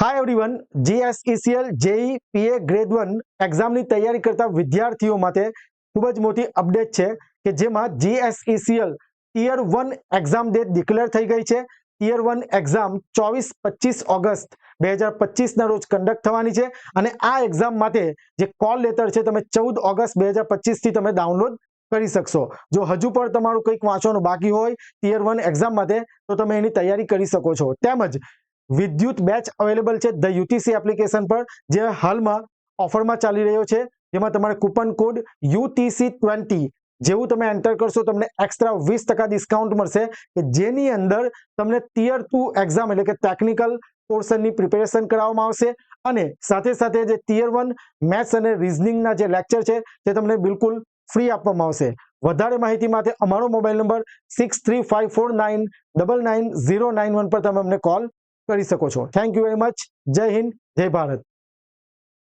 Hi everyone, જીએસઈસીએલ JE પીએ grade 1 એક્ઝામની તૈયારી કરતા વિદ્યાર્થીઓ માટે ખૂબ જ મોટી અપડેટ છે કે જેમાં જીએસઈસીએલ ટિયર 1 એક્ઝામ ડેટ ડિક્લેર થઈ ગઈ છે. ટિયર 1 એક્ઝામ 24-25 ઓગસ્ટ 2025 ના રોજ કન્ડક્ટ થવાની છે અને આ એક્ઝામ માટે જે કોલ લેટર છે તમે 14 ઓગસ્ટ 2025 થી તમે ડાઉનલોડ કરી શકશો. જો હજુ પણ તમારું કંઈક વાંચવાનું બાકી હોય ટિયર 1 એક્ઝામ માટે તો તમે એની તૈયારી કરી શકો છો. તેમજ વિદ્યુત બેચ અવેલેબલ છે ધ યુટીસી એપ્લિકેશન પર, જે હાલમાં ઓફરમાં ચાલી રહ્યો છે, જેમાં તમારે કૂપન કોડ UTC20 જેવું તમે એન્ટર કરશો તમને એક્સ્ટ્રા 20% ડિસ્કાઉન્ટ મળશે કે જેની અંદર તમને ટિયર 2 એક્ઝામ એટલે કે ટેકનિકલ પોર્શનની પ્રિપેરેશન કરાવવામાં આવશે અને સાથે સાથે જે ટિયર 1 મેથ્સ અને રીઝનિંગના જે લેક્ચર છે તે તમને બિલકુલ ફ્રી આપવામાં આવશે. વધારે માહિતી માટે અમારો મોબાઈલ નંબર 6354999091 પર તમે અમને કોલ કરી શકો છો. Thank you very much. જય હિન્દ, જય ભારત.